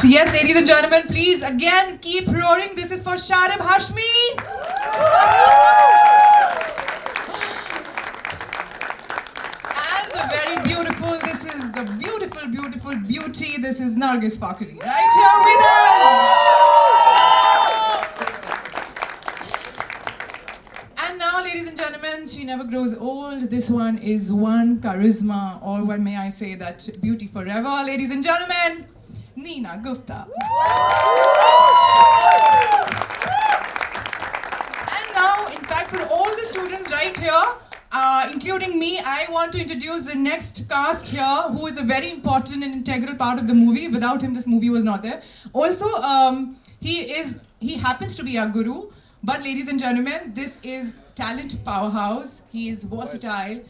Yes, ladies and gentlemen, please again keep roaring. This is for Sharib Hashmi. And the very beautiful, this is the beautiful, beautiful beauty. This is Nargis Fakhri, right here with us. And now, ladies and gentlemen, she never grows old. This one is one charisma, or what may I say, that beauty forever. Ladies and gentlemen, Neena Gupta. And now, in fact, for all the students right here, including me, I want to introduce the next cast here, who is a very important and integral part of the movie. Without him, this movie was not there. Also, he happens to be our guru. But ladies and gentlemen, this is talent powerhouse. He is versatile.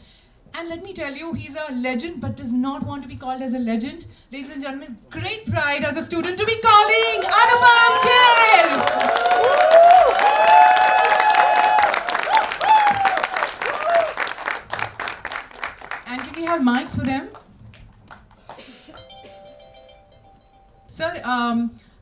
And let me tell you, he's a legend, but does not want to be called as a legend. Ladies and gentlemen, great pride as a student to be calling Anupam Kher. And can we have mics for them? Sir,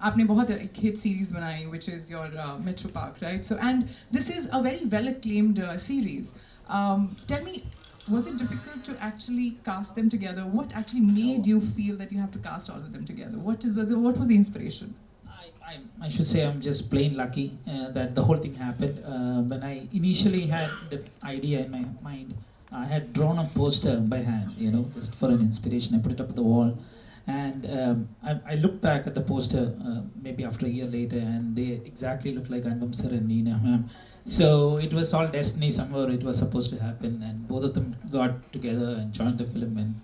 आपने बहुत एक hit series बनाई, which is your Metro Park, right? So, and this is a very well-acclaimed series. Tell me, was it difficult to actually cast them together? What actually made you feel that you have to cast all of them together? What was the inspiration? I should say I'm just plain lucky that the whole thing happened. When I initially had the idea in my mind, I had drawn a poster by hand, just for an inspiration. I put it up on the wall. And I looked back at the poster maybe after a year later, and they exactly look like Anupam sir and Neena ma'am. So it was all destiny. Somewhere it was supposed to happen, and both of them got together and joined the film, and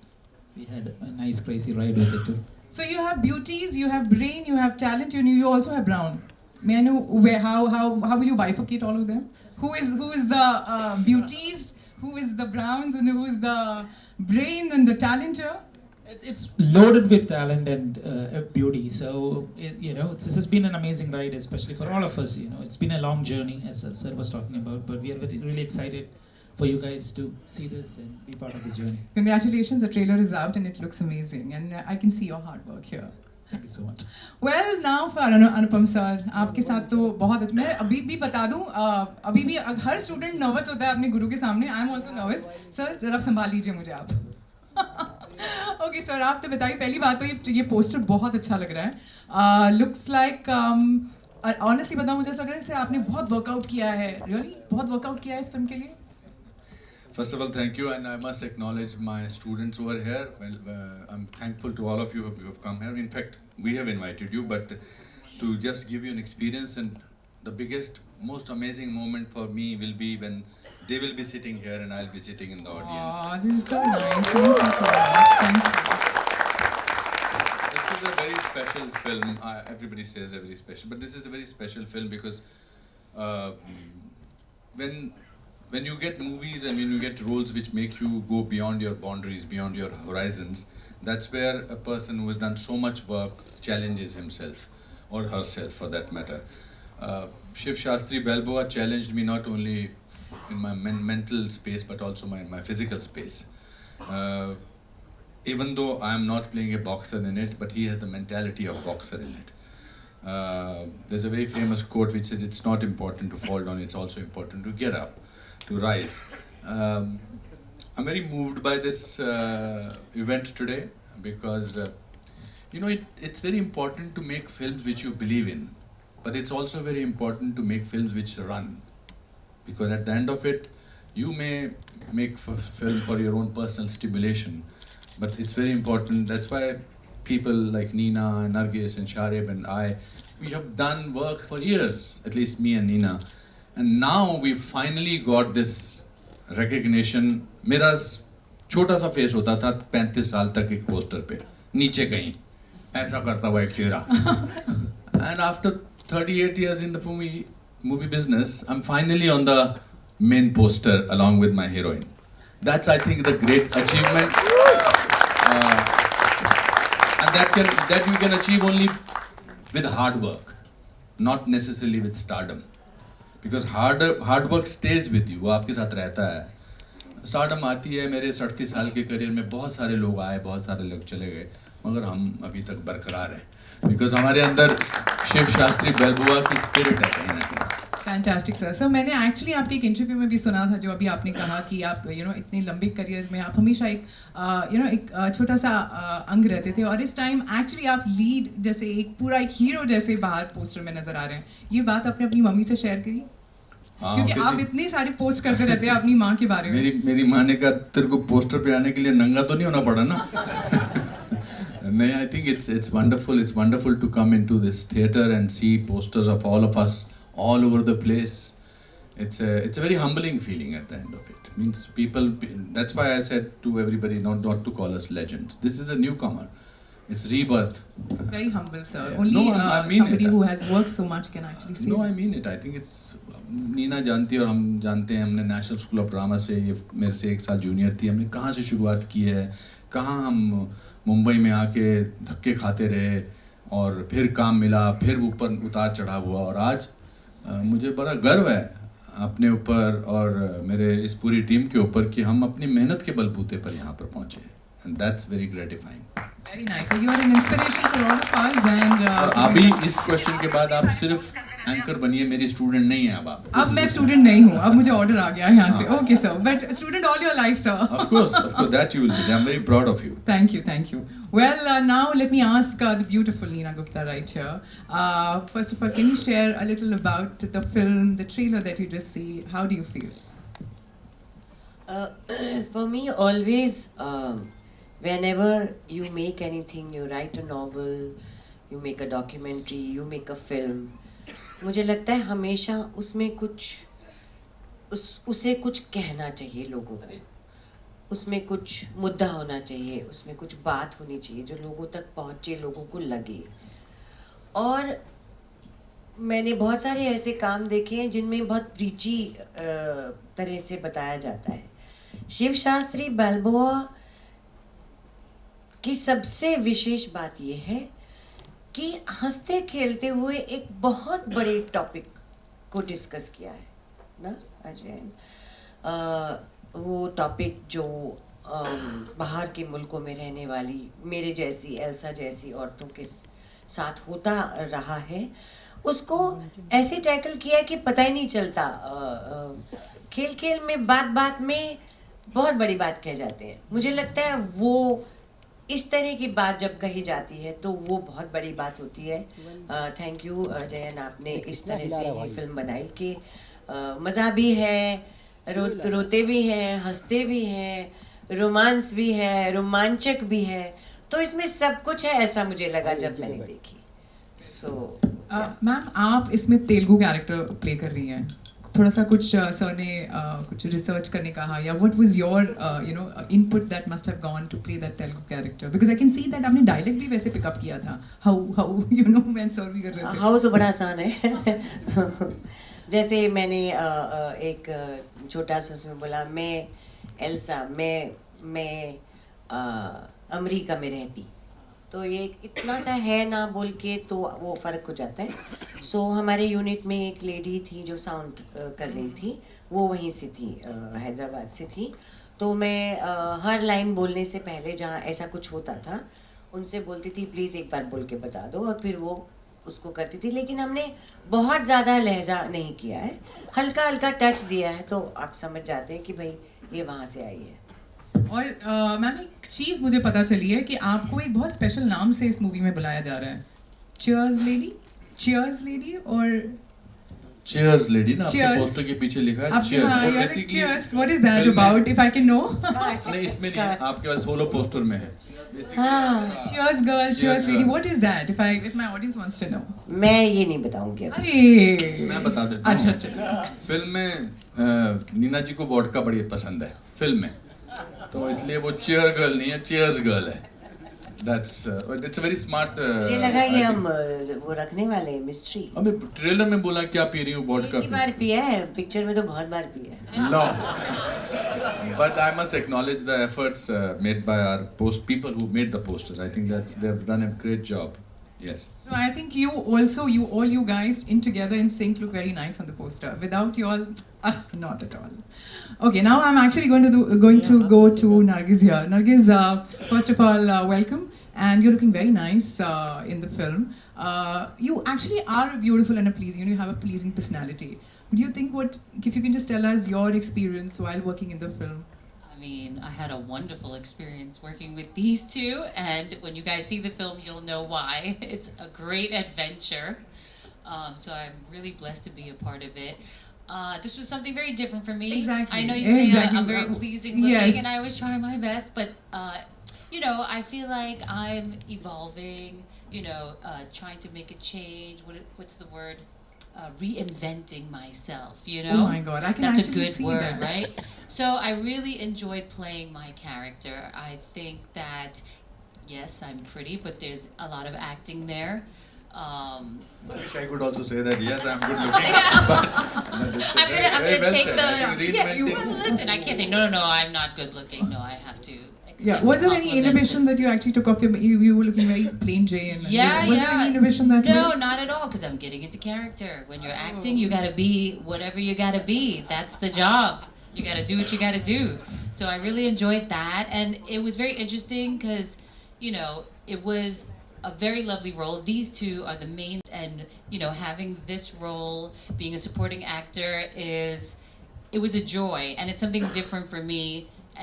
we had a nice crazy ride with it too. So you have beauties, you have brain, you have talent, you also have brown. May I know how will you bifurcate all of them? Who is the beauties, who is the browns, and who is the brain and the talent here? It's loaded with talent and beauty. So this has been an amazing ride, especially for all of us. It's been a long journey, as Sir was talking about, but we are really excited for you guys to see this and be part of the journey. Congratulations, the trailer is out and it looks amazing, and I can see your hard work here. Thank you so much. Well, now for Anupam sir, आपके साथ तो बहुत मैं अभी भी बता दूं, अभी भी हर स्टूडेंट नर्वस होता है अपने गुरु के सामने. I am also nervous. Sir जरा संभाल लीजिए मुझे आप. ओके सर, आप तो बताइए. पहली बात तो ये पोस्टर बहुत अच्छा लग रहा है. लुक्स लाइक ऑनेस्टली बताऊं, मुझे लग रहा है कि आपने बहुत वर्कआउट किया है. रियली बहुत वर्कआउट किया है इस फिल्म के लिए. First of all, thank you, and I must acknowledge my students who are here. Well, I'm thankful to all of you who have come here. In fact, we have invited you, but to just give you an experience, and the biggest, most amazing moment for me will be when they will be sitting here and I'll be sitting in the audience. Oh, this is so nice. Thank you so much. Thank you. This is a very special film. Everybody says very special, but this is a very special film because when when you get movies and when you get roles which make you go beyond your boundaries, beyond your horizons, that's where a person who has done so much work challenges himself or herself for that matter. Shiv Shastri Balboa challenged me not only in my mental space but also my physical space. Even though I am not playing a boxer in it, but he has the mentality of boxer in it. There's a very famous quote which says, it's not important to fall down, it's also important to get up, to rise. I'm very moved by this event today because, it's very important to make films which you believe in, but it's also very important to make films which run. Because at the end of it, you may make film for your own personal stimulation, but it's very important. That's why people like Neena and Nargis and Sharib and we have done work for years, at least me and Neena. And now we finally got this recognition. मेरा छोटा सा face होता था 35 साल तक एक poster पे, नीचे कहीं ऐसा करता हुआ एक चेहरा. And after 38 years in the movie business, I'm finally on the main poster along with my heroine. That's, I think, the great achievement. And that you can achieve only with hard work, not necessarily with stardom. Because hard work stays with you, वो आपके साथ रहता है. Stardom आती है. मेरे 38 साल के करियर में बहुत सारे लोग आए, बहुत सारे लोग चले गए, मगर हम अभी तक बरकरार हैं. बिकॉज हमारे अंदर शिव शास्त्री बेलबुआ की स्पिरिट है कहीं ना कहीं. Fantastic sir. सर मैंने एक्चुअली आपके एक इंटरव्यू में भी सुना था, जो अभी आपने कहा कि आप इतने लंबे करियर में आप हमेशा एक एक छोटा सा अंग रहते थे, और इस टाइम एक्चुअली आप लीड जैसे एक पूरा एक हीरो जैसे बाहर पोस्टर में नजर आ रहे हैं. ये बात आपने अपनी मम्मी से शेयर करी? क्योंकि आप इतनी सारी पोस्ट करते रहते हैं अपनी माँ के बारे में. मेरी माँ ने कहा, तेरे को पोस्टर पे आने के लिए नंगा तो नहीं होना पड़ा ना. नहीं, I think it's wonderful. It's wonderful to come into this theater and see posters of all of us all over the place. It's a very humbling feeling at the end of it. It means people. That's why I said to everybody not to call us legends. This is a newcomer. It's rebirth. It's very humble, sir. Yeah. Only No, I mean somebody it. who has worked so much can actually say. No, that. I mean it. I think it's. Neena जानती है और हम जानते हैं. हमने national school of drama से, ये मेरे से 1 साल जूनियर थी, हमने कहाँ से शुरुआत की है, कहाँ हम मुंबई में आके धक्के खाते रहे और फिर काम मिला, फिर ऊपर उतार चढ़ाव हुआ, और आज मुझे बड़ा गर्व है अपने ऊपर और मेरे इस पूरी टीम के ऊपर कि हम अपनी मेहनत के बलबूते पर यहाँ पर पहुँचे. And that's very gratifying. Very nice. So you are an inspiration for all of us. And और अभी इस क्वेश्चन के बाद आप सिर्फ एंकर बनिए, मेरी स्टूडेंट नहीं है अब आप. अब मैं स्टूडेंट नहीं हूँ, अब मुझे ऑर्डर आ गया है यहाँ से. Okay sir, but student all your life sir. Of course, that you will be. I'm very proud of you. Thank you. Well, now let me ask the beautiful Neena Gupta right here. First of all, can you share a little about the film, the trailer that you just see? How do you feel? For me, always, whenever you make anything, you write a novel, you make a documentary, you make a film, मुझे लगता है हमेशा उसमें उसे कुछ कहना चाहिए लोगों को, उसमें कुछ मुद्दा होना चाहिए, उसमें कुछ बात होनी चाहिए जो लोगों तक पहुँचे, लोगों को लगे. और मैंने बहुत सारे ऐसे काम देखे हैं जिनमें बहुत प्रीची तरह से बताया जाता है. शिव शास्त्री बाल्बोआ की सबसे विशेष बात यह है कि हंसते खेलते हुए एक बहुत बड़े टॉपिक को डिस्कस किया है ना अजय. वो टॉपिक जो बाहर के मुल्कों में रहने वाली मेरे जैसी एल्सा जैसी औरतों के साथ होता रहा है, उसको ऐसे टैकल किया कि पता ही नहीं चलता. खेल खेल में बात में बहुत बड़ी बात कह जाते हैं. मुझे लगता है वो इस तरह की बात जब कही जाती है तो वो बहुत बड़ी बात होती है. थैंक यू जयन, आपने इस तरह से ये फिल्म बनाई कि मज़ा भी है, रोते भी हैं, हंसते भी हैं, रोमांस भी है, रोमांचक भी है. तो इसमें सब कुछ है, ऐसा मुझे लगा जब मैंने देखी. सो मैम, आप इसमें तेलुगु कैरेक्टर प्ले कर रही हैं. थोड़ा सा कुछ सर ने कुछ रिसर्च करने कहा, या what was your input that must have gone to play that Telugu character? Because I can see that आपने डायलेक्ट भी वैसे पिकअप किया था. हाउ व्हेन सर भी कर रहे थे. हाउ तो बड़ा आसान है. जैसे मैंने एक छोटा सा उसमें बोला, मैं एल्सा, मैं अमेरिका में रहती, तो ये इतना सा है ना बोल के तो वो फ़र्क हो जाता है। सो हमारे यूनिट में एक लेडी थी जो साउंड कर रही थी, वो वहीं से थी, हैदराबाद से थी। तो मैं हर लाइन बोलने से पहले जहाँ ऐसा कुछ होता था उनसे बोलती थी प्लीज़ एक बार बोल के बता दो, और फिर वो उसको करती थी। लेकिन हमने बहुत ज़्यादा लहजा नहीं किया है, हल्का हल्का टच दिया है, तो आप समझ जाते हैं कि भाई ये वहाँ से आई है। और मैम एक चीज़ मुझे पता चली है कि आपको एक बहुत स्पेशल नाम से इस मूवी में बुलाया जा रहा है, चीयर्स लेडी। चीयर्स लेडी और चीयर्स लेडी ना, आपके Cheers. पोस्टर के पीछे लिखा है आप cheers. Cheers, what is that about, if I can know? नहीं, इसमें नहीं है, आपके पास सोलो पोस्टर में है। Cheers girl, cheers lady, what is that? If my audience wants to know. मैं ये नहीं बताऊंगी अभी। अरे मैं बता देता हूँ। अच्छा। फिल्म में नीना जी को वोडका बड़ी पसंद है फिल्म में, तो इसलिए वो चेयर गर्ल नहीं है, चीयर्स गर्ल है। That's it's a very smart. मुझे लगा ये हम वो रखने वाले हैं मिस्ट्री। अबे ट्रेलर में बोला क्या पी रही हूँ वोडका? एक ही बार पिया है, पिक्चर में तो बहुत बार पिया है। No. But I must acknowledge the efforts made by our people who made the posters. I think that they've done a great job. Yes. No, I think all you guys in together in sync look very nice on the poster. Without you all, not at all. Okay, now I'm actually going to go to Nargiz here. Nargiz, first of all, welcome, and you're looking very nice in the film. You actually are beautiful and pleasing. You have a pleasing personality. Do you think if you can just tell us your experience while working in the film? I mean, I had a wonderful experience working with these two, and when you guys see the film, you'll know why. It's a great adventure. So I'm really blessed to be a part of it. This was something very different for me. Exactly. I know you say Exactly. I'm very pleasing looking, Yes. and I always try my best, but I feel like I'm evolving. Trying to make a change. What's the word? Reinventing myself. Oh my God, I can That's a actually good see word, that. right? So I really enjoyed playing my character. I think that yes, I'm pretty, but there's a lot of acting there. I wish I could also say that yes, I'm good looking. But it's I'm gonna take said. the. I think reinventing. Listen, I can't say no. I'm not good looking. No, I have to. Yeah. Was there any inhibition that you actually took off you were looking very plain Jane? Was there any inhibition that No, way? not at all, because I'm getting into character. When you're acting, you gotta be whatever you gotta be. That's the job. You gotta do what you gotta do. So I really enjoyed that, and it was very interesting because, it was a very lovely role. These two are the main, and having this role, being a supporting actor, it was a joy, and it's something different for me.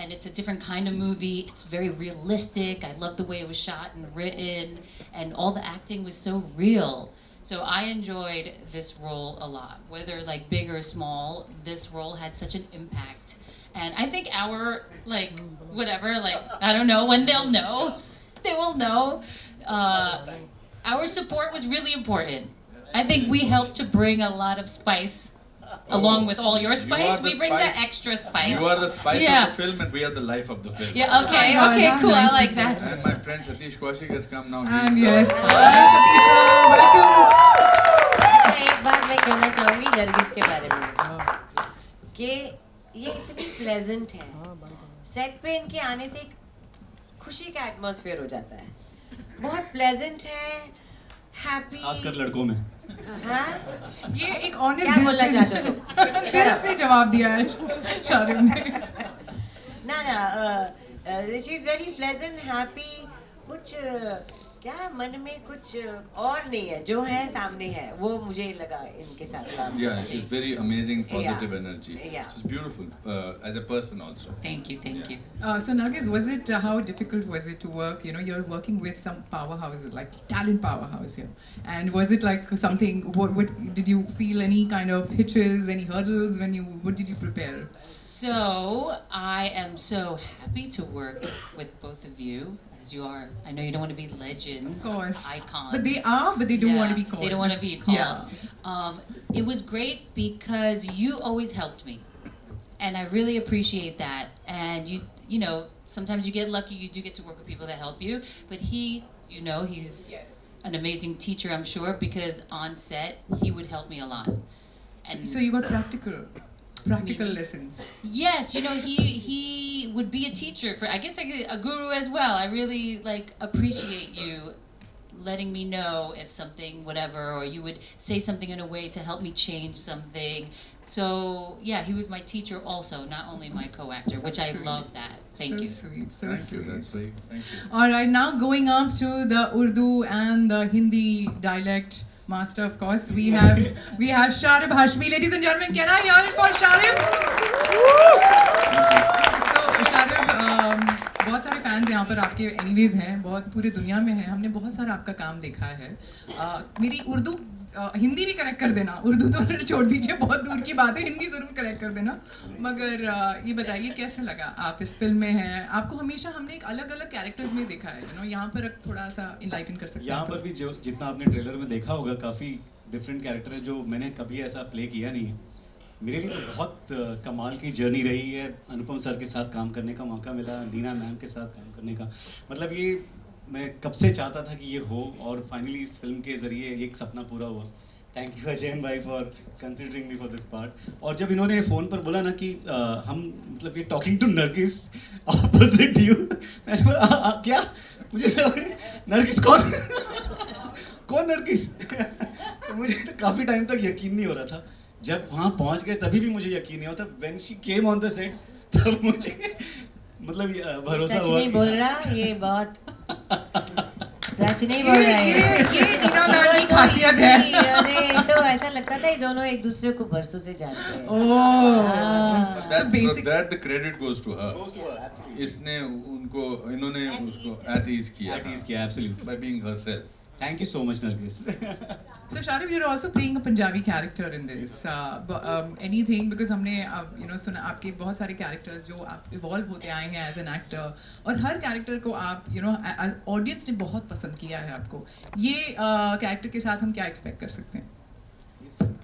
And it's a different kind of movie. It's very realistic. I love the way it was shot and written, and all the acting was so real. So I enjoyed this role a lot. Whether like big or small, this role had such an impact. And I think our I don't know, when they'll know, they will know. Our support was really important. I think we helped to bring a lot of spice. Along with all your spice, we bring the extra spice. You are the spice of the film, and we are the life of the film. Yeah. Okay. Cool. I like that. And my friend Satish Kaushik has come now. And He's yes, got- Satish sir, welcome. एक बात मैं कहना चाहूँगी नरगिस के बारे में कि ये इतनी प्लेजेंट है, सेट पे इनके आने से एक खुशी का एटमॉस्फेयर हो जाता है, बहुत प्लेजेंट है, हैप्पी, खासकर लड़कों में। हाँ? ये एक ऑनेस्ट क्या बोलना चाहते हो तुम? दिल से जवाब दिया है शाहरुख ने। ना she is very pleasant, happy, कुछ क्या मन में कुछ और नहीं है, जो है सामने है, वो मुझे लगा इनके साथ काम Yeah, करके। she's very amazing, positive Yeah. energy. Yeah. She's beautiful as a person also. Thank you. So Nargis, was it how difficult was it to work? You're working with some powerhouses, like talent powerhouse here, and was it like something? What did you feel any kind of hitches, any hurdles when you? What did you prepare? So I am so happy to work with both of you, as you are. I know you don't want to be legends, Of course. icons, But they are, but they don't want to be called. They don't want to be called. Yeah. It was great because you always helped me, and I really appreciate that. And sometimes you get lucky, you do get to work with people that help you. But he's Yes. an amazing teacher, I'm sure, because on set he would help me a lot. And So you got practical lessons. yes, you know, he would be a teacher for, I guess, like a guru as well. I really like appreciate you letting me know if something whatever, or you would say something in a way to help me change something. So yeah, he was my teacher also, not only my co-actor, which I love that. Thank you. Sweet, so Thank sweet. you, that's very, thank you. All right, now going up to the Urdu and the Hindi dialect master, of course, we have Sharib Hashmi. Ladies and gentlemen, can I hear it for Sharib? So Sharib, बहुत सारे fans यहाँ पर आपके anyways हैं, बहुत पूरी दुनिया में हैं, हमने बहुत सारा आपका काम देखा है. मेरी उर्दू हिंदी भी करेक्ट कर देना, उर्दू तो छोड़ दीजिए, बहुत दूर की बात है, हिंदी ज़रूर करेक्ट कर देना. मगर ये बताइए कैसे लगा आप इस फिल्म में हैं? आपको हमेशा हमने एक अलग अलग कैरेक्टर्स में देखा है, यू नो, यहाँ पर थोड़ा सा इनलाइटन कर सकते हैं? यहाँ पर भी जो जितना आपने ट्रेलर में देखा होगा, काफ़ी डिफरेंट कैरेक्टर है जो मैंने कभी ऐसा प्ले किया नहीं है. मेरे लिए तो बहुत कमाल की जर्नी रही है. अनुपम सर के साथ काम करने का मौका मिला, नीना मैम के साथ काम करने का, मतलब ये मैं कब से चाहता था कि ये हो, और फाइनली इस फिल्म के ज़रिए एक सपना पूरा हुआ. थैंक यू अजयन भाई for considering me for this part. और जब इन्होंने फ़ोन पर बोला ना कि हम मतलब ये talking to Nargis opposite you, मैंने बोला क्या, मुझे नरगिस कौन नरगिस? तो मुझे तो काफ़ी टाइम तक यकीन नहीं हो रहा था. जब वहाँ पहुँच गए तभी भी मुझे यकीन नहीं होता. When she came on the sets तब मुझे मतलब भरोसा सच हुआ नहीं कि बोल रहा, ये बहुत सच नहीं बोल रहा है. ये नीना मैम की खासियत है. अरे तो ऐसा लगता था ये दोनों एक दूसरे को बरसों से जानते हैं. Oh, so basic. That the credit goes to her. Goes to her, absolutely. इसने उनको, इन्होंने उसको at ease किया. At ease किया, absolutely. By being herself. Thank you so much, Nargis. So Sharib, you're also playing a Punjabi character in this. Anything, because हमने you know सुना आपके बहुत सारे characters जो आप evolve होते आए हैं as an actor, और हर character को आप you know audience ने बहुत पसंद किया है आपको. ये character के साथ हम क्या expect कर सकते हैं?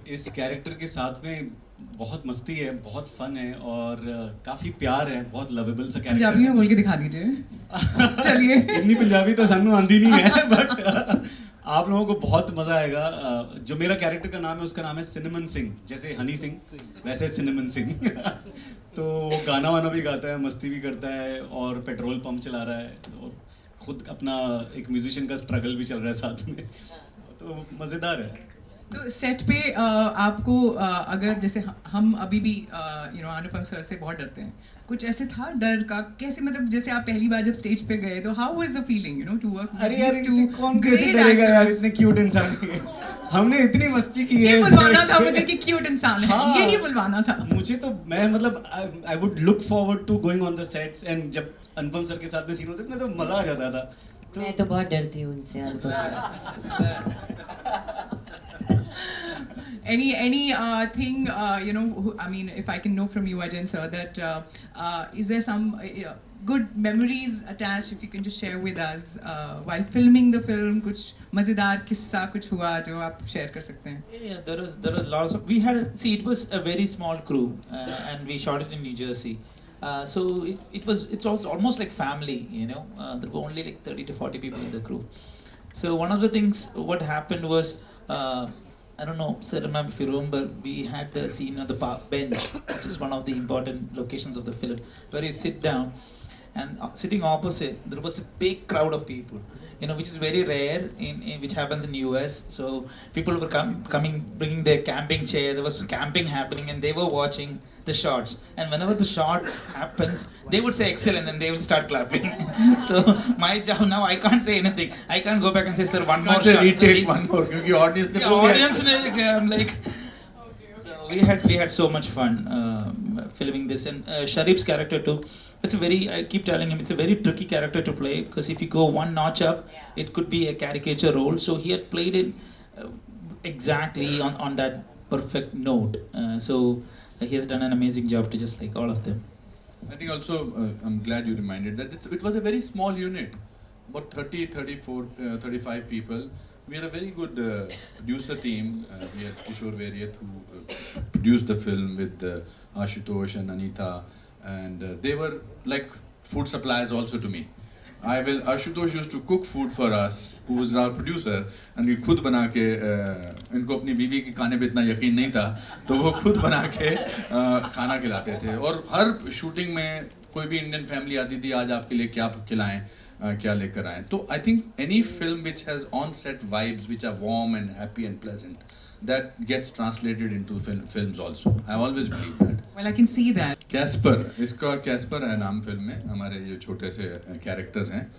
इस कैरेक्टर के साथ में बहुत मस्ती है, बहुत फन है, और काफ़ी प्यार है, बहुत लवेबल सा कैरेक्टर पंजाबी में है. बोल के दिखा दीजिए. चलिए. इतनी पंजाबी तो सानू आंदी नहीं है, बट आप लोगों को बहुत मज़ा आएगा. जो मेरा कैरेक्टर का नाम है उसका नाम है सिनेमन सिंह, जैसे हनी सिंह वैसे सिनेमन सिंह. तो वो गाना वाना भी गाता है, मस्ती भी करता है, और पेट्रोल पंप चला रहा है, और खुद अपना एक म्यूजिशियन का स्ट्रगल भी चल रहा है साथ में. तो मज़ेदार है. तो सेट पे आपको अगर जैसे हम अभी भी यू नो अनुपम सर से बहुत डरते हैं, कुछ ऐसे था डर का? कैसे, मतलब जैसे आप पहली बार जब स्टेज पे गए तो how was the feeling, you know, to work? अरे यार, इनसे कौन कैसे डरेगा यार, इतने क्यूट इंसान है. हमने इतनी मस्ती की है. ये बुलवाना था मुझे कि क्यूट इंसान है. हाँ, यही बुलवाना था मुझे. तो मैं मतलब I would look forward to going on the sets, and जब अनुपम सर के साथ में सीन होते थे तो मजा आ जाता था. तो मैं तो बहुत डरती हूँ उनसे, अनुपम sir. any thing you know, I mean, if I can know from you Ajay sir, that is there some good memories attached, if you can just share with us while filming the film? कुछ मजेदार किस्सा कुछ हुआ जो आप share कर सकते हैं? Yeah, there was lots of. We had it was a very small crew, and we shot it in New Jersey. So it was almost like family, you know. There were only like 30 to 40 people in the crew. So one of the things what happened was, I don't know, sir, ma'am, if you remember, we had the scene on the bench, which is one of the important locations of the film, where you sit down, and sitting opposite, there was a big crowd of people, you know, which is very rare in which happens in US. So people were coming, bringing their camping chair. There was camping happening, and they were watching the shots. And whenever the shot happens, they would say excellent, and they will start clapping. So my job now, I can't say anything. I can't go back and say, sir, one more shot. Retake one more, because audience the audience I'm like. So we had so much fun filming this, and Sharif's character too. It's a very, I keep telling him, it's a very tricky character to play, because if you go one notch up, it could be a caricature role. So he had played it exactly on that perfect note. So he has done an amazing job to just like all of them. I think also, I'm glad you reminded that it was a very small unit, about 30, 34, 35 people. We had a very good producer team. We had Kishore Variat, who produced the film with Ashutosh and Anita, and they were like food suppliers also to me. Ashutosh used to cook food for us, who was our producer, and we खुद बना के इनको अपनी बीवी के खाने पे इतना यकीन नहीं था, तो वो खुद बना के खाना खिलाते थे. और हर शूटिंग में कोई भी इंडियन फैमिली आती थी, आज आपके लिए क्या खिलाएं, क्या लेकर आएं. तो I think any film which has on-set vibes which are warm and happy and pleasant, that gets translated into films also. I always believe that. Well, I can see that. Caspar, इसका Caspar है नाम film में, हमारे ये छोटे से characters हैं.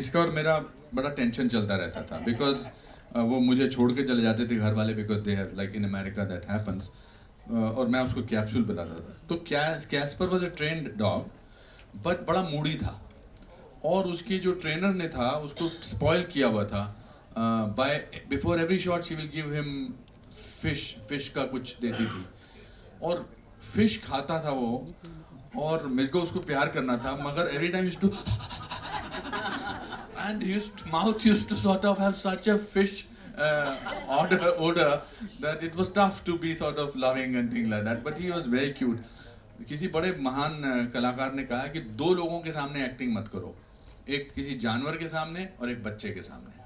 इसका और मेरा बड़ा टेंशन चलता रहता था, बिकॉज वो मुझे छोड़ के चले जाते थे घर वाले, because they have like in America that happens, और मैं उसको कैप्सूल बुलाता था. तो Casper was a trained dog, but बड़ा मूडी था, और उसकी जो ट्रेनर ने था उसको स्पॉइल किया हुआ था. By before every shot she will give him fish का कुछ देती थी, और फिश खाता था वो, और मेरे को उसको प्यार करना था, मगर every time used to and his mouth used to sort of have such a fish odor that it was tough to be sort of loving and things like that, but he was very cute. किसी बड़े महान कलाकार ने कहा कि दो लोगों के सामने एक्टिंग मत करो, एक किसी जानवर के सामने और एक बच्चे के सामने.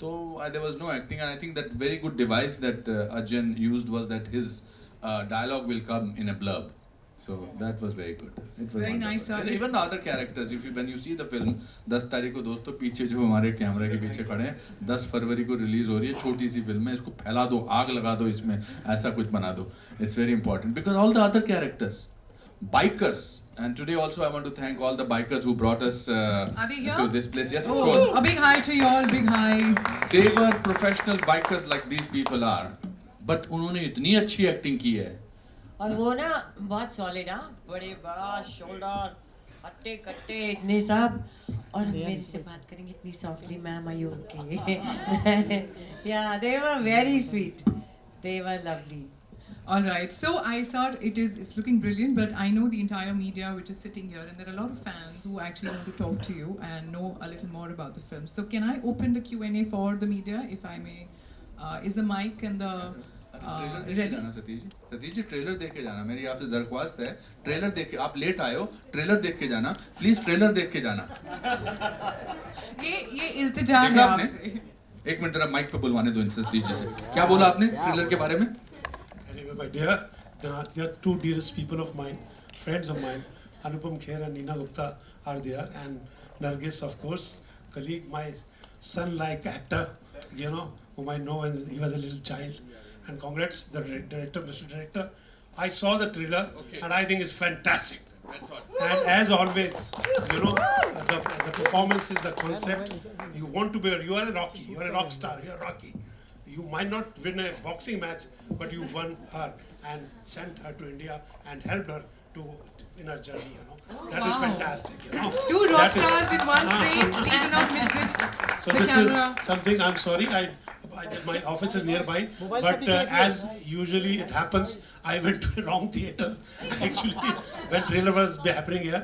तो there was no acting, and I think that very good device that Arjun used was that his dialogue will come in a blurb. So that was very good. It was Very wonderful. nice, sir. And even the other characters, when you see the film, 10 तारीख को दोस्तों पीछे जो हमारे कैमरे के पीछे खड़े हैं, 10 फरवरी को रिलीज हो रही है, छोटी सी फिल्म है, इसको फैला दो, आग लगा दो इसमें, ऐसा कुछ बना दो. It's very important because all the other characters, bikers, and today also I want to thank all the bikers who brought us Are they here? to this place. Yes, of course. A big hi to you all, big hi. They were professional bikers like these people are, but उन्होंने इतनी अच्छी acting की है. और वो ना बहुत solid, बड़े बड़ा शोल्डर, हट्टे कट्टे इतने सब, और मेरे से बात करेंगे इतनी softly, ma'am I okay. Yeah they were very sweet, they were lovely. All right, so I thought it's looking brilliant, but I know the entire media which is sitting here, and there are a lot of fans who actually want to talk to you and know a little more about the film. So can I open the Q&A for the media, if I may? Is the mic and the trailer देख के ready? जाना Satish ji trailer देख के जाना, मेरी आपसे दरख्वास्त है. ट्रेलर देख के, आप लेट आए हो, ट्रेलर देख के जाना प्लीज, ट्रेलर देख के जाना. ये इल्तिजा है देखा आपने? आपसे. एक मिनट जरा माइक पे बुलवाने दो इनसे, सतीश जी से. क्या बोला आपने ट्रेलर के बारे में? Anyway, my dear, there are two dearest people of mine, friends of mine, Anupam Kher and Neena Gupta are there, and Nargis, of course, colleague, my son-like actor, whom I know when he was a little child. And congrats, the director, Mr. Director. I saw the trailer, and I think it's fantastic. That's all. And as always, the performance is the concept. You want to be, you are a Rocky, you are a rock star, you are Rocky. You might not win a boxing match, but you won her and sent her to India and helped her in her journey, That is Wow. fantastic, Two rock That is- stars in one frame. Please do not miss this. So The this camera. is something, I'm sorry, my office is nearby, but as usually it happens, I went to a wrong theater. Actually, when trailer was happening here,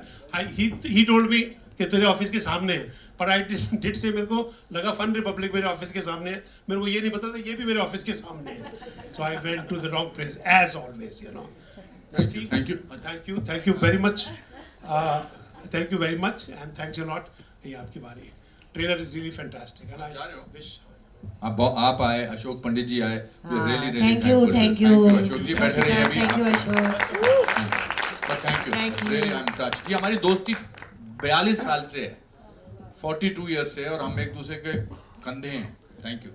he told me कि तेरे office के सामने है, पर I did से मेरे को लगा फन रिपब्लिक मेरे ऑफिस के सामने है, मेरे को ये नहीं पता था ये भी मेरे ऑफिस के सामने है. So I went to the wrong place as always, Thank you very much. Thank you very much and thanks a lot. ये आपकी बारी. Trailer is really fantastic and I wish. आप आए, अशोक पंडित जी आए. Thank you. अशोक जी बैठे रहिए अभी. Thank you, Ashok. Thank you. Thank you. Really, I'm touched. ये हमारी दोस्ती 42 साल से है, 42 years से, और हम एक दूसरे के कंधे हैं. Thank you.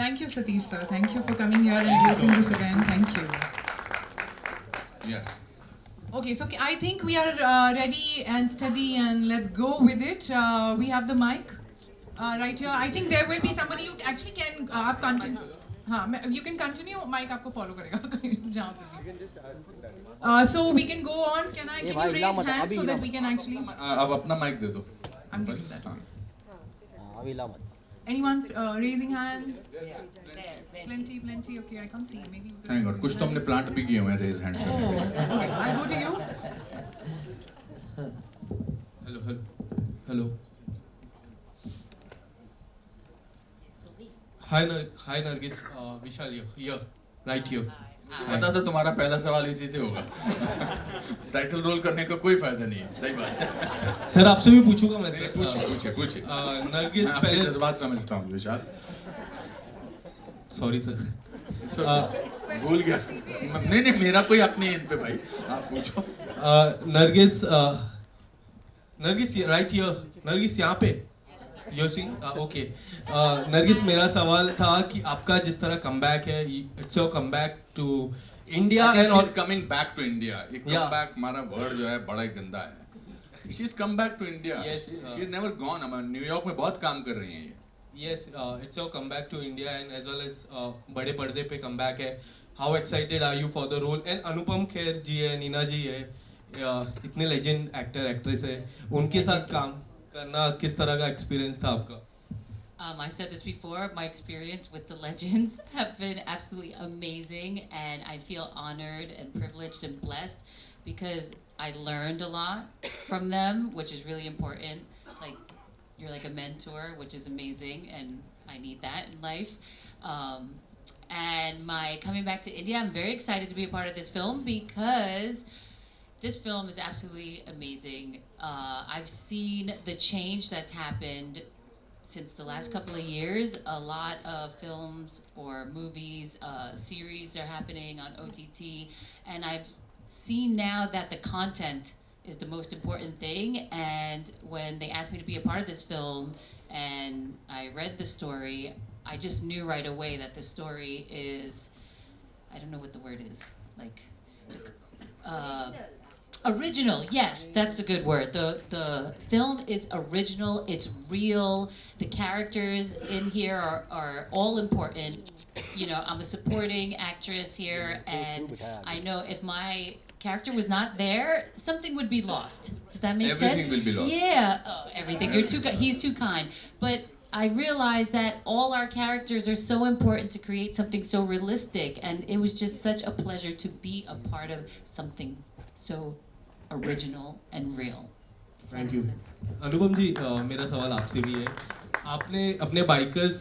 Thank you, Satish sir. Thank you for coming here and releasing this again. Thank you. Yes. Okay, so I think we are ready and steady, and let's go with it. We have the mic right here. I think there will be somebody you actually can आप continue. हाँ, you can continue. Mic आपको follow करेगा जहाँ पर भी. So we can go on. Can you raise hands so that we can actually? अब अपना mic दे दो. I'm giving that. हाँ. Anyone raising hand? Plenty. Okay, I can't see. Maybe. Thank God. कुछ तो हमने प्लांट भी किए हुए हैं raise hand. Okay, I'll go to you. Hello. Hi Nargis, Vishal here, right here. पता था तुम्हारा पहला सवाल इसी से होगा। टाइटल रोल करने का कोई फायदा नहीं है, सही बात है। सर आपसे भी पूछूंगा मैं सर। पूछिए। नरगिस मैं आपके पहले जज्बात समझता हूँ विशाल। Sorry sir. भूल गया। नहीं मेरा कोई हक नहीं है इन पे भाई, आप पूछो। नरगिस नरगिस राइट हियर, नरगिस यहाँ पे यू सिंग ओके। नरगिस मेरा सवाल था कि आपका जिस तरह कमबैक है, it's your comeback to India and she is coming back to India. ये कमबैक हमारा वर्ड जो है बड़ा गंदा है। She is come back to India. She is never gone. हम न्यूयॉर्क में बहुत काम कर रही हैं ये। Yes, it's your comeback to India and as well as बड़े पर्दे पे comeback है. How excited are you for the role? And Anupam Kher जी है, नीना जी है, इतने legend actor actress है, उनके साथ काम करना किस तरह का experience था आपका? I said this before, my experience with the legends have been absolutely amazing, and I feel honored and privileged and blessed because I learned a lot from them, which is really important. Like, you're like a mentor, which is amazing, and I need that in life. And my coming back to India, I'm very excited to be a part of this film because this film is absolutely amazing. I've seen the change that's happened since the last couple of years. A lot of films or movies, series are happening on OTT, and I've seen now that the content is the most important thing. And when they asked me to be a part of this film and I read the story, I just knew right away that the story is, I don't know what the word is, like original. Yes, that's a good word. The film is original, it's real, the characters in here are all important. You know, I'm a supporting actress here, and I know if my character was not there, something would be lost. Does that make sense? Everything will be lost. Yeah, everything. He's too kind. But I realized that all our characters are so important to create something so realistic, and it was just such a pleasure to be a part of something so original and real. Does that Thank make you. sense? अनुपम जी, मेरा सवाल आपसे भी है. आपने अपने bikers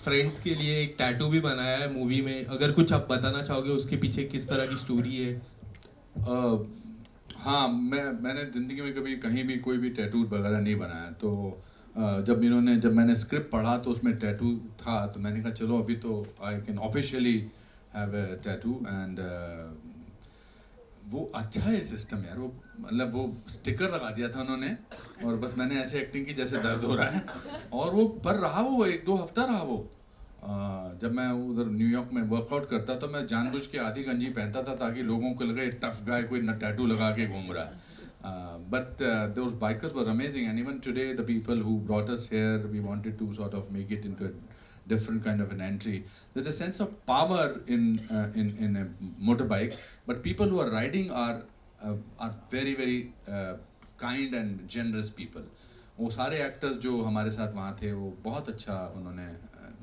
friends के लिए एक टैटू भी बनाया है मूवी में. अगर कुछ आप बताना चाहोगे उसके पीछे किस तरह की स्टोरी है? हाँ, मैंने ज़िंदगी में कभी कहीं भी कोई भी टैटू वगैरह नहीं बनाया. तो जब मैंने स्क्रिप्ट पढ़ा तो उसमें टैटू था, तो मैंने कहा चलो अभी तो I can officially have a tattoo. And वो अच्छा है सिस्टम यार. वो मतलब वो स्टिकर लगा दिया था उन्होंने और बस मैंने ऐसे एक्टिंग की जैसे दर्द हो रहा है. और वो पर रहा, वो 1-2 हफ्ता रहा वो. जब मैं उधर न्यूयॉर्क में वर्कआउट करता तो मैं जानबूझ के आधी गंजी पहनता था ताकि लोगों को लगे टफ गाय कोई टैटू लगा के घूम रहा है. But those bikers were amazing, and even today the people who brought us here, we wanted to sort of make it into a different kind of an entry. There's a sense of power in a motorbike, but people who are riding are very very kind and generous people. वो सारे actors जो हमारे साथ वहाँ थे वो बहुत अच्छा उन्होंने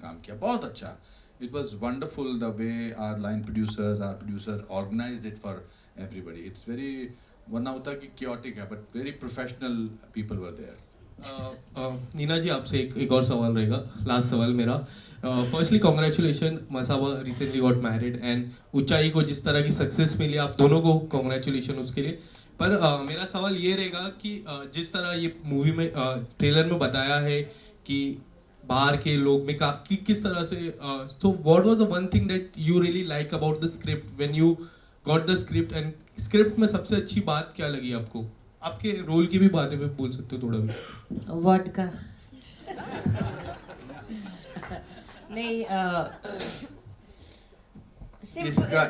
काम किया, बहुत अच्छा. It was wonderful the way our line producers, our producer organized it for everybody. It's very, वरना होता कि chaotic है, but very professional people were there. Neena जी आपसे एक और सवाल रहेगा, लास्ट सवाल मेरा. Firstly congratulation, Masaba recently got married and ऊंचाई को जिस तरह की सक्सेस मिली आप दोनों को कॉन्ग्रेचुलेशन उसके लिए. पर मेरा सवाल ये रहेगा कि जिस तरह ये मूवी में ट्रेलर में बताया है कि बाहर के लोग में कि किस तरह से, so what was the one thing that you really like about the script when you got the script, and script में सबसे अच्छी बात क्या लगी आपको? आपके रोल की भी बारे में बोल सकते हो थोड़ा भी. वोडका नहीं,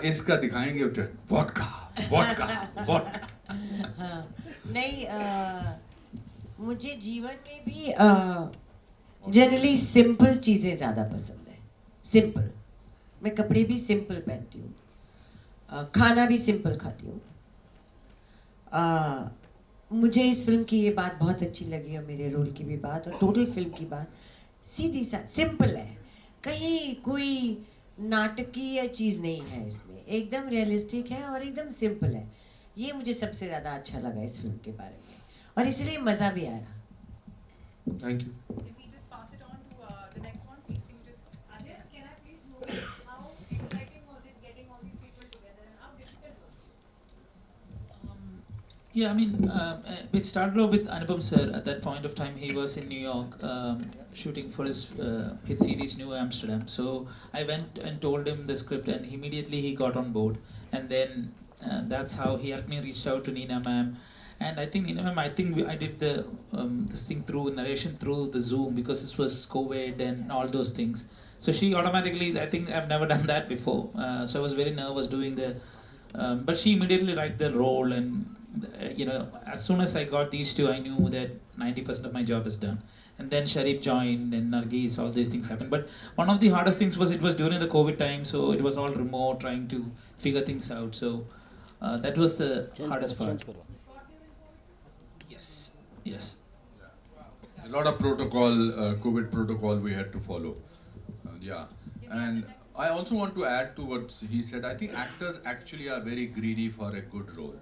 इसका दिखाएंगे वोडका वोडका वोडका. नहीं, मुझे जीवन में भी जनरली सिंपल चीज़ें ज़्यादा पसंद है. सिंपल, मैं कपड़े भी सिंपल पहनती हूँ, खाना भी सिंपल खाती हूँ. मुझे इस फिल्म की ये बात बहुत अच्छी लगी और मेरे रोल की भी बात और टोटल फिल्म की बात सीधी सा सिंपल है. कहीं कोई नाटकीय चीज़ नहीं है इसमें, एकदम रियलिस्टिक है और एकदम सिंपल है. ये मुझे सबसे ज़्यादा अच्छा लगा इस फिल्म के बारे में और इसलिए मज़ा भी आया. Thank you. If we just pass it on to the next one, please can you just... Can I please know how exciting was it getting all these people Yeah, I mean, it started off with Anupam Sir. At that point of time, he was in New York shooting for his hit series New Amsterdam. So I went and told him the script, and immediately he got on board. And then that's how he helped me reach out to Neena ma'am. And I think Neena ma'am, I did the this thing through narration through the Zoom because this was COVID and all those things. So she automatically, I think I've never done that before. So I was very nervous doing the, but she immediately liked the role, and as soon as I got these two, I knew that 90% of my job is done. And then Sharif joined and Nargis, all these things happened. But one of the hardest things was it was during the COVID time, so it was all remote, trying to figure things out. So that was the hardest part. Yes, yes. A lot of protocol, COVID protocol we had to follow. Yeah. And I also want to add to what he said. I think actors actually are very greedy for a good role.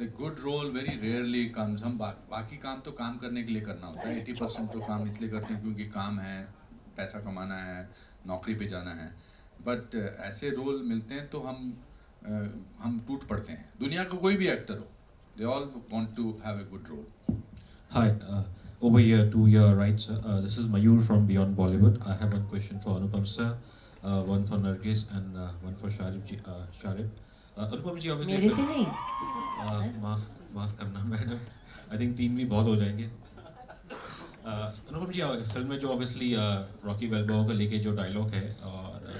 A good role very rarely comes. हम बाकी काम तो काम करने के लिए करना होता है. 80% तो काम इसलिए करते हैं क्योंकि काम है, पैसा कमाना है, नौकरी पे जाना है. But ऐसे रोल मिलते हैं तो हम टूट पड़ते हैं. दुनिया का कोई भी एक्टर हो, they all want to have a good role. Hi, over here to your right, sir. This is Mayur from Beyond Bollywood. I have one question for Anupam sir, one for Nargis, and one for Sharif. Anupam ji, obviously. मेरे से नहीं. माफ करना madam. I think 3 भी बहुत हो जाएंगे. अनुपम जी, film में जो ऑब्वियसली रॉकी बैल्बोआ को लेके जो डायलॉग है, और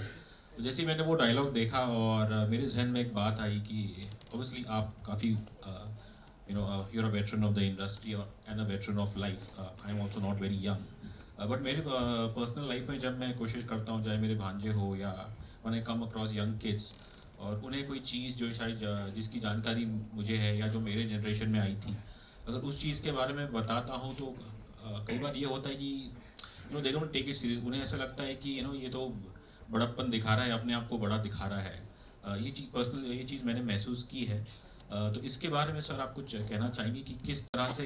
जैसे ही मैंने वो डायलॉग देखा और मेरे जहन में एक बात आई कि ऑब्वियसली आप काफ़ी you're a veteran of the industry and a veteran of life. I'm also not very young. But मेरे पर्सनल लाइफ में जब मैं कोशिश करता हूँ, चाहे मेरे भांजे हो या when I come across young kids, और उन्हें कोई चीज़ जो शायद जिसकी जानकारी मुझे है या जो मेरे जनरेशन में आई थी, अगर उस चीज़ के बारे में बताता हूँ तो कई बार ये होता है कि they don't take it serious. उन्हें ऐसा लगता है कि ये तो बड़प्पन दिखा रहा है, अपने आप को बड़ा दिखा रहा है. ये चीज़ मैंने महसूस की है. तो इसके बारे में सर आप कुछ कहना चाहेंगे कि किस तरह से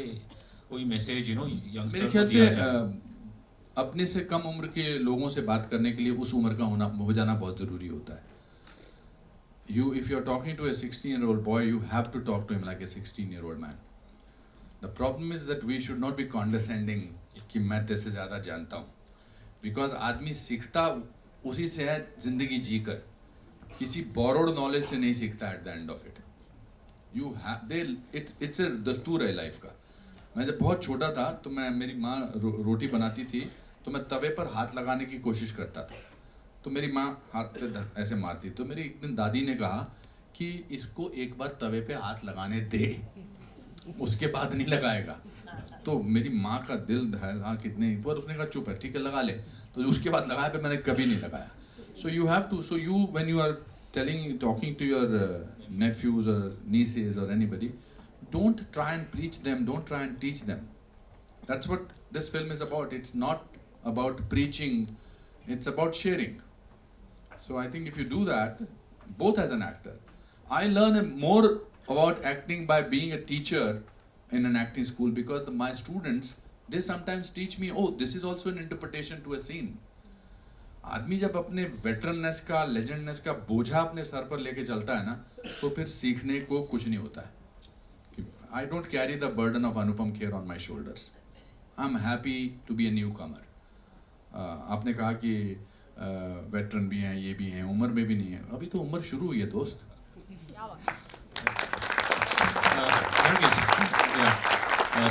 कोई मैसेज यंगस्टर मेरे ख्याल से अपने से कम उम्र के लोगों से बात करने के लिए उस उम्र का हो जाना बहुत ज़रूरी होता है. If you're talking to a 16-year-old boy, you have to talk to him like a 16-year-old man. The problem is that we should not be condescending कि मैं तेरे से ज़्यादा जानता हूँ. Because आदमी सीखता उसी से है ज़िंदगी जीकर, किसी borrowed knowledge से नहीं सीखता at the end of it. It's a दस्तूर है लाइफ का. मैं जब बहुत छोटा था तो मेरी माँ रोटी बनाती थी तो मैं तवे पर हाथ लगाने की कोशिश करता था, तो मेरी माँ हाथ पे ऐसे मारती. तो मेरी एक दिन दादी ने कहा कि इसको एक बार तवे पे हाथ लगाने दे, उसके बाद नहीं लगाएगा. तो मेरी माँ का दिल दहला कितने एक बार, उसने कहा चुप है, ठीक है लगा ले. तो उसके बाद लगाया पे मैंने कभी नहीं लगाया. So you when you are talking to your nephews or nieces or anybody, don't try and preach them, don't try and teach them. That's what this film is about. It's not about preaching, it's about sharing. So I think if you do that, both as an actor, I learn more about acting by being a teacher in an acting school, because my students, they sometimes teach me, oh, this is also an interpretation to a scene. आदमी जब अपने वेटरननेस का, लेजेंडनेस का बोझा अपने sir पर लेके चलता है ना, तो फिर सीखने को कुछ नहीं होता है. I don't carry the burden of Anupam Kher on my shoulders. I'm happy to be a newcomer. आपने कहा कि वेटरन भी हैं, ये भी हैं, उम्र में भी नहीं है. अभी तो उम्र शुरू हुई है दोस्त.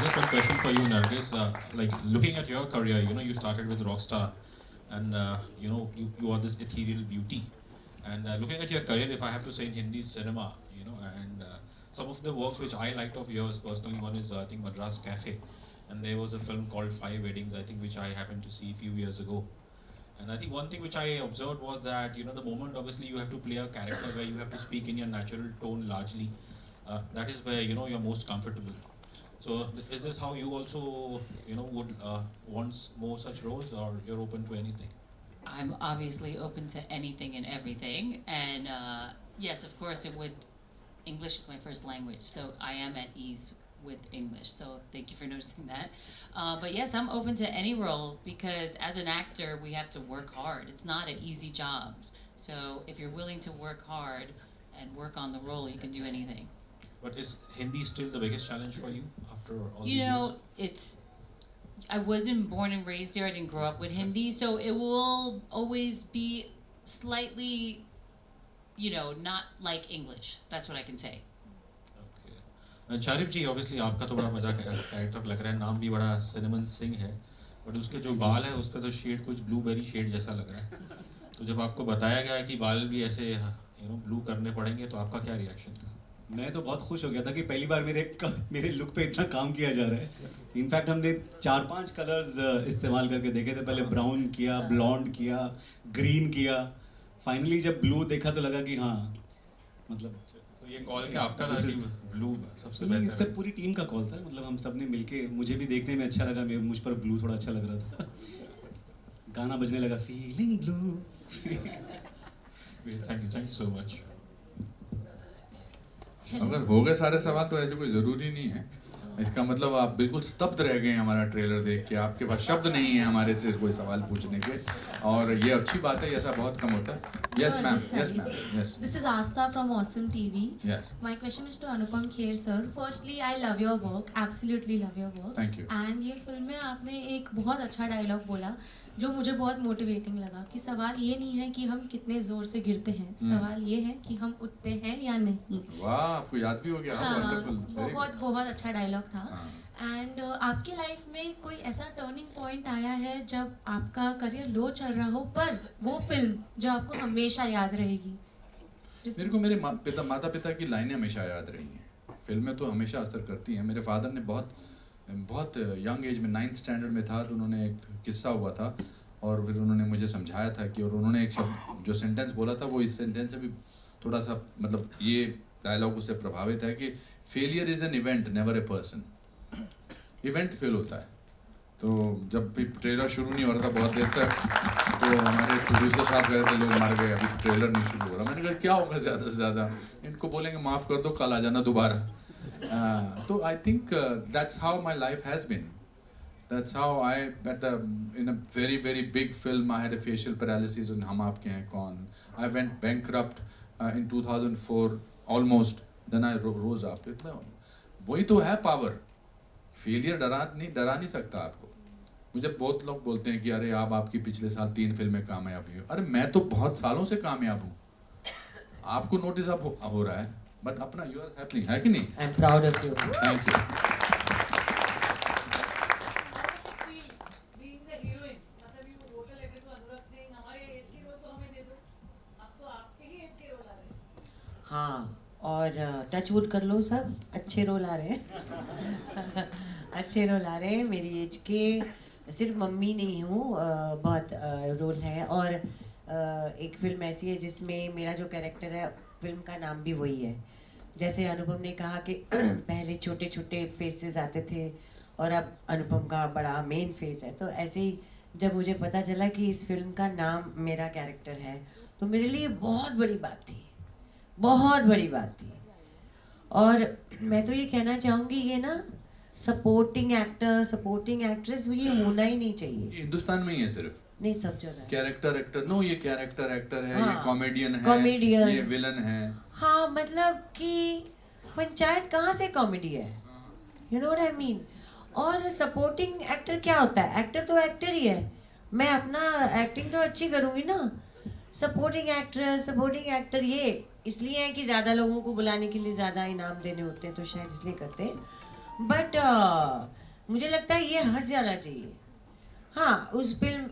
Just one question for you, Nargis. Like looking at your career, you started with Rockstar, and you are this ethereal beauty. And looking at your career, if I have to say in Hindi cinema, and some of the works which I liked of yours personally, one is I think Madras Cafe, and there was a film called Five Weddings, I think, which I happened to see a few years ago. And I think one thing which I observed was that the moment obviously you have to play a character where you have to speak in your natural tone largely, that is where you're most comfortable. So is this how you also would want more such roles, or you're open to anything? I'm obviously open to anything and everything, and yes, of course, English is my first language, so I am at ease with English, so thank you for noticing that. But yes, I'm open to any role, because as an actor, we have to work hard. It's not an easy job, so if you're willing to work hard and work on the role, you can do anything. But is Hindi still the biggest challenge for you after all You these know, years? I wasn't born and raised there. I didn't grow up with Hindi, so it will always be slightly, not like English. That's what I can say. Okay. Sharib ji, obviously आपका तो बड़ा मजा character लग रहा है, नाम भी बड़ा सिनेमन सिंह है, बट उसके जो बाल है उस पर तो शेड कुछ ब्लूबेरी शेड जैसा लग रहा है। तो जब आपको बताया गया कि बाल भी ऐसे ब्लू करने पड़ेंगे, तो आपका क्या रिएक्शन था? मैं तो बहुत खुश हो गया था कि पहली बार मेरे लुक पे इतना काम किया जा रहा है। इनफैक्ट हमने 4-5 कलर्स इस्तेमाल करके देखे थे। पहले ब्राउन किया, ब्लॉन्ड किया, ग्रीन किया, फाइनली जब ब्लू देखा तो लगा कि हाँ, मतलब तो ये कॉल क्या आपका था कि ब्लू सबसे नहीं, बेहतर सब पूरी टीम का कॉल था। मतलब हम सब ने मिलके, मुझे भी देखने में अच्छा लगा, मुझ पर ब्लू थोड़ा अच्छा लग रहा था। गाना बजने लगा, feeling blue. Thank you so much. अगर हो गए सारे सवाल तो ऐसे कोई ज़रूरी नहीं है। इसका मतलब आप बिल्कुल स्तब्ध रह गए हैं हमारा ट्रेलर देख के, आपके पास शब्द नहीं है हमारे से कोई सवाल पूछने के, और ये अच्छी बात है, ऐसा बहुत कम होता है। Yes ma'am, yes ma'am, yes. This is Asta from Awesome TV. Yes. My question is to Anupam Kher sir. Firstly, I love your work, absolutely love your work. Thank you. And ये film में आपने एक बहुत अच्छा dialogue बोला जो मुझे बहुत मोटिवेटिंग लगा कि सवाल ये नहीं है कि हम कितने जोर से गिरते हैं, सवाल ये है कि हम उठते हैं या नहीं। वाह, आपको याद भी हो गया। हाँ, वंडरफुल, बहुत अच्छा डायलॉग था। हाँ। एंड आपकी लाइफ में कोई ऐसा टर्निंग पॉइंट आया है जब आपका करियर लो चल रहा हो, पर वो फिल्म जो आपको हमेशा याद रहेगी? मेरे को मेरे माता पिता की लाइनें हमेशा याद रही हैं। फिल्में तो हमेशा असर करती हैं। मेरे फादर ने बहुत यंग एज में 9th स्टैंडर्ड में था तो उन्होंने एक किस्सा हुआ था और फिर उन्होंने मुझे समझाया था कि, और उन्होंने एक शब्द जो सेंटेंस बोला था वो इस सेंटेंस से भी थोड़ा सा, मतलब ये डायलॉग उससे प्रभावित है कि failure is an event never a person. Event fail होता है। तो जब भी ट्रेलर शुरू नहीं हो रहा था बहुत देर तक, तो हमारे प्रोड्यूसर साहब कह रहे थे लोग मर गए, अभी ट्रेलर नहीं शुरू हो रहा। मैंने कहा क्या होगा ज़्यादा से ज़्यादा, इनको बोलेंगे माफ़ कर दो, कल आ जाना दोबारा। तो I think that's how my life has been. That's how in a very very big film I had a facial paralysis on हम आपके हैं कौन. I went bankrupt in 2004 almost. Then I rose up. वही तो है power. Failure डरा नहीं सकता आपको। मुझे बहुत लोग बोलते हैं कि अरे आपकी पिछले साल 3 फिल्में कामयाब हुई। अरे मैं तो बहुत सालों से कामयाब हूँ। आपको नोटिस अब हो रहा है, बट अपना यू आर हैपनिंग, है कि नहीं? I am proud of you. Thank you. हाँ, और टचवुड कर लो, सब अच्छे रोल आ रहे हैं। अच्छे रोल आ रहे हैं। मेरी एज के सिर्फ मम्मी नहीं हूँ, बहुत रोल है। और एक फिल्म ऐसी है जिसमें मेरा जो कैरेक्टर है, फिल्म का नाम भी वही है। जैसे अनुपम ने कहा कि पहले छोटे छोटे फेसेस आते थे और अब अनुपम का बड़ा मेन फेस है, तो ऐसे ही जब मुझे पता चला कि इस फिल्म का नाम मेरा कैरेक्टर है, तो मेरे लिए बहुत बड़ी बात थी, बहुत बड़ी बात थी। और मैं तो ये कहना चाहूँगी, ये ना सपोर्टिंग एक्टर, सपोर्टिंग एक्ट्रेस, ये होना ही नहीं चाहिए। हिंदुस्तान में ही है सिर्फ? नहीं, सब जगह। कैरेक्टर एक्टर, नो, ये कैरेक्टर एक्टर है, हाँ, ये कॉमेडियन है, कॉमेडियन, ये विलन है। हाँ, मतलब कि पंचायत कहाँ से कॉमेडी है, you know what I mean. और सपोर्टिंग एक्टर क्या होता है? एक्टर तो एक्टर ही है। मैं अपना एक्टिंग तो अच्छी करूँगी ना। सपोर्टिंग एक्ट्रेस, सपोर्टिंग एक्टर ये इसलिए है कि ज़्यादा लोगों को बुलाने के लिए ज़्यादा इनाम देने होते हैं, तो शायद इसलिए करते हैं। बट मुझे लगता है ये हट जाना चाहिए। हाँ,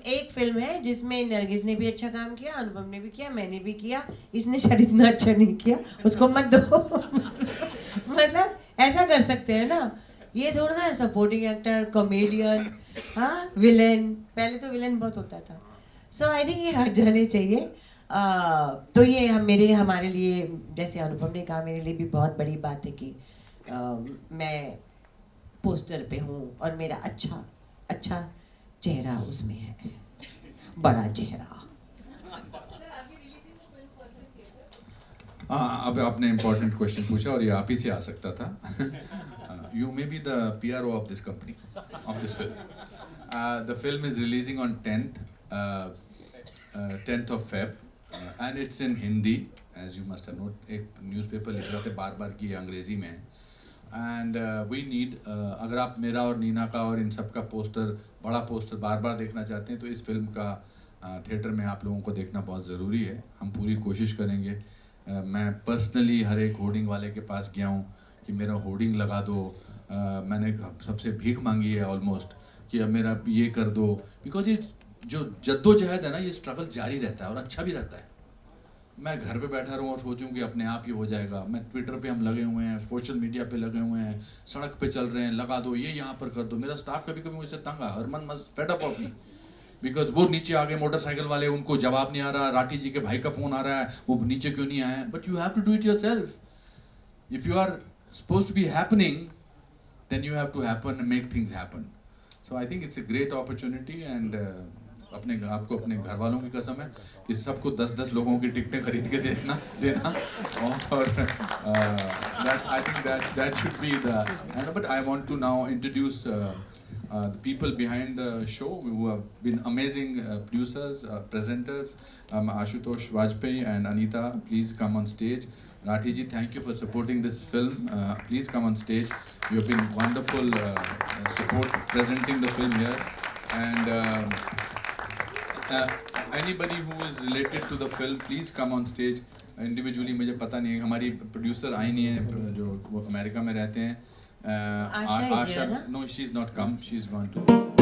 एक फिल्म है जिसमें नरगिस ने भी अच्छा काम किया, अनुपम ने भी किया, मैंने भी किया। इसने शायद इतना अच्छा नहीं किया, उसको मत दो। मतलब ऐसा कर सकते हैं ना। ये थोड़ा ना सपोर्टिंग एक्टर, कॉमेडियन, हाँ, विलेन। पहले तो विलेन बहुत होता था। सो आई थिंक ये हट जाने चाहिए। तो ये हमारे लिए, जैसे अनुपम ने कहा, मेरे लिए भी बहुत बड़ी बात है कि मैं पोस्टर पे हूँ और मेरा अच्छा चेहरा उसमें है, बड़ा चेहरा। अब आपने इम्पोर्टेंट क्वेश्चन पूछा और ये आप ही से आ सकता था। You may be the PRO of this company, of this film. The film is releasing on 10th of Feb. and it's in Hindi, as you must have noted. एक न्यूज़पेपर लिख रहे थे बार कि ये अंग्रेज़ी में है. And we need, अगर आप मेरा और नीना का और इन सब का पोस्टर, बड़ा पोस्टर बार देखना चाहते हैं तो इस फिल्म का थिएटर में आप लोगों को देखना बहुत ज़रूरी है. हम पूरी कोशिश करेंगे. मैं पर्सनली हर एक होर्डिंग वाले के पास गया हूँ कि मेरा होर्डिंग लगा दो. मैंने सबसे भीख मांगी है ऑलमोस्ट कि अब मेरा ये कर दो, बिकॉज ये जो जद्दोजहद है ना, ये स्ट्रगल जारी रहता है और अच्छा भी रहता है. मैं घर पे बैठा रहूँ और सोचूं कि अपने आप ही हो जाएगा. मैं ट्विटर पे हम लगे हुए हैं, सोशल मीडिया पे लगे हुए हैं, सड़क पे चल रहे हैं, लगा दो ये यहाँ पर कर दो. मेरा स्टाफ कभी कभी मुझसे तंग है, Harman must fed up of me, because वो नीचे आ गए मोटरसाइकिल वाले, उनको जवाब नहीं आ रहा. राठी जी के भाई का फ़ोन आ रहा है, वो नीचे क्यों नहीं आए. But you have to do it yourself. If you are suppose to be happening, then you have to happen and make things happen. So I think it's a great opportunity and अपने आपको अपने घर वालों की कसम है कि सबको 10-10 लोगों की टिकटें खरीद के देना और I think that should be the. But I want to now introduce the people behind the show who have been amazing producers, presenters. Ashutosh Vajpayee and Anita, please come on stage. Rathi ji, thank you for supporting this film. Please come on stage. You have been wonderful support presenting the film here. And anybody who is related to the film, please come on stage. Individually मुझे पता नहीं है, हमारी producer आई नहीं है जो वो America में रहते हैं. आशा, no, she's not come. She's gone to.